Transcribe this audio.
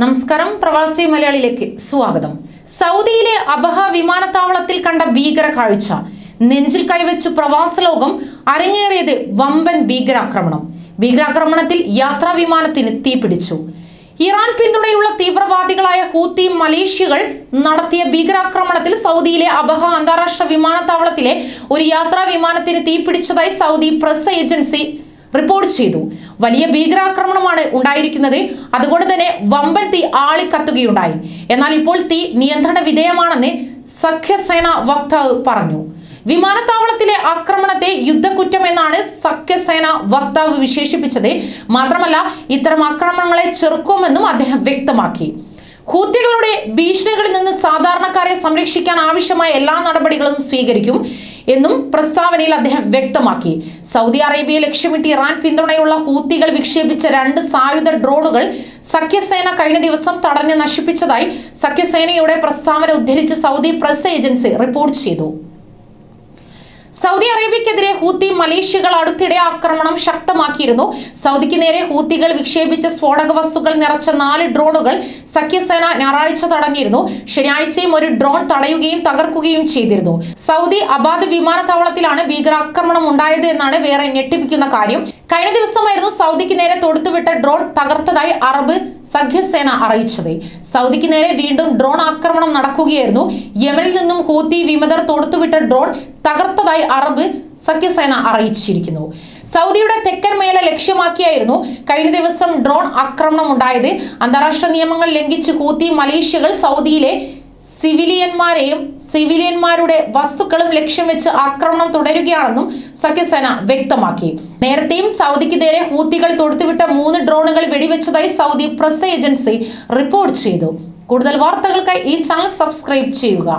നമസ്കാരം, പ്രവാസി മലയാളിയിലേക്ക് സ്വാഗതം. സൗദിയിലെ അബഹ വിമാനത്താവളത്തിൽ കണ്ട ഭീകര കാഴ്ച. നെഞ്ചിൽ കൈവച്ച് പ്രവാസ ലോകം അരങ്ങേറിയത് വമ്പൻ ഭീകരാക്രമണം. ഭീകരാക്രമണത്തിൽ യാത്രാ വിമാനത്തിന് തീപിടിച്ചു. ഇറാൻ പിന്തുണയുള്ള തീവ്രവാദികളായ ഹൂത്തി മലേഷ്യകൾ നടത്തിയ ഭീകരാക്രമണത്തിൽ സൗദിയിലെ അബഹ അന്താരാഷ്ട്ര വിമാനത്താവളത്തിലെ ഒരു യാത്രാ വിമാനത്തിന് തീപിടിച്ചതായി സൗദി പ്രസ് ഏജൻസി റിപ്പോർട്ട് ചെയ്തു. വലിയ ഭീകരാക്രമണമാണ് ഉണ്ടായിരിക്കുന്നത്. അതുകൊണ്ട് തന്നെ വമ്പൻ തീ ആളിക്കത്തുകയുണ്ടായി. എന്നാൽ ഇപ്പോൾ തീ നിയന്ത്രണ വിധേയമാണെന്ന് സഖ്യസേന വക്താവ് പറഞ്ഞു. വിമാനത്താവളത്തിലെ ആക്രമണത്തെ യുദ്ധക്കുറ്റം എന്നാണ് സഖ്യസേന വക്താവ് വിശേഷിപ്പിച്ചത്. മാത്രമല്ല, ഇത്തരം ആക്രമണങ്ങളെ ചെറുക്കുമെന്നും അദ്ദേഹം വ്യക്തമാക്കി. ഹൂത്തികളുടെ ഭീഷണികളിൽ നിന്ന് സാധാരണക്കാരെ സംരക്ഷിക്കാൻ ആവശ്യമായ എല്ലാ നടപടികളും സ്വീകരിക്കും എന്നും പ്രസ്താവനയിൽ അദ്ദേഹം വ്യക്തമാക്കി. സൗദി അറേബ്യയെ ലക്ഷ്യമിട്ട് ഇറാൻ പിന്തുണയുള്ള ഹൂത്തികൾ വിക്ഷേപിച്ച 2 സായുധ ഡ്രോണുകൾ സഖ്യസേന കഴിഞ്ഞ ദിവസം തടഞ്ഞ് നശിപ്പിച്ചതായി സഖ്യസേനയുടെ പ്രസ്താവന ഉദ്ധരിച്ച് സൗദി പ്രസ് ഏജൻസി റിപ്പോർട്ട് ചെയ്തു. സൗദി അറേബ്യക്കെതിരെ ഹൂത്തി മലേഷ്യകൾ അടുത്തിടെ ആക്രമണം ശക്തമാക്കിയിരുന്നു. സൗദിക്ക് നേരെ ഹൂത്തികൾ വിക്ഷേപിച്ച സ്ഫോടക വസ്തുക്കൾ നിറച്ച 4 ഡ്രോണുകൾ സഖ്യസേന ഞായറാഴ്ച തടഞ്ഞിരുന്നു. ശനിയാഴ്ചയും ഒരു ഡ്രോൺ തടയുകയും തകർക്കുകയും ചെയ്തിരുന്നു. സൗദി അബാദ് വിമാനത്താവളത്തിലാണ് ഭീകരാക്രമണം ഉണ്ടായത് എന്നാണ് വേറെ ഞെട്ടിപ്പിക്കുന്ന കാര്യം. കഴിഞ്ഞ ദിവസമായിരുന്നു സൗദിക്ക് നേരെ തൊടുത്തുവിട്ട ഡ്രോൺ തകർത്തതായി അറബ് സഖ്യസേന അറിയിച്ചത്. സൗദിക്ക് നേരെ വീണ്ടും ഡ്രോൺ ആക്രമണം നടക്കുകയായിരുന്നു. യമനിൽ നിന്നും ഹൂത്തി വിമതർ തൊടുത്തുവിട്ട ഡ്രോൺ തകർത്തതായി അറബ് സഖ്യസേന അറിയിച്ചിരിക്കുന്നു. സൗദിയുടെ തെക്കൻ മേഖല ലക്ഷ്യമാക്കിയായിരുന്നു കഴിഞ്ഞ ദിവസം ഡ്രോൺ ആക്രമണം ഉണ്ടായത്. അന്താരാഷ്ട്ര നിയമങ്ങൾ ലംഘിച്ച് ഹൂത്തി മലേഷ്യകൾ സൗദിയിലെ സിവിലിയന്മാരുടെ വസ്തുക്കളും ലക്ഷ്യം വെച്ച് ആക്രമണം തുടരുകയാണെന്നും സഖ്യസേന വ്യക്തമാക്കി. നേരത്തെയും സൗദിക്ക് നേരെ ഹൂത്തികൾ തൊടുത്തുവിട്ട 3 ഡ്രോണുകൾ വെടിവെച്ചതായി സൗദി പ്രസ് ഏജൻസി റിപ്പോർട്ട് ചെയ്തു. കൂടുതൽ വാർത്തകൾക്കായി ഈ ചാനൽ സബ്സ്ക്രൈബ് ചെയ്യുക.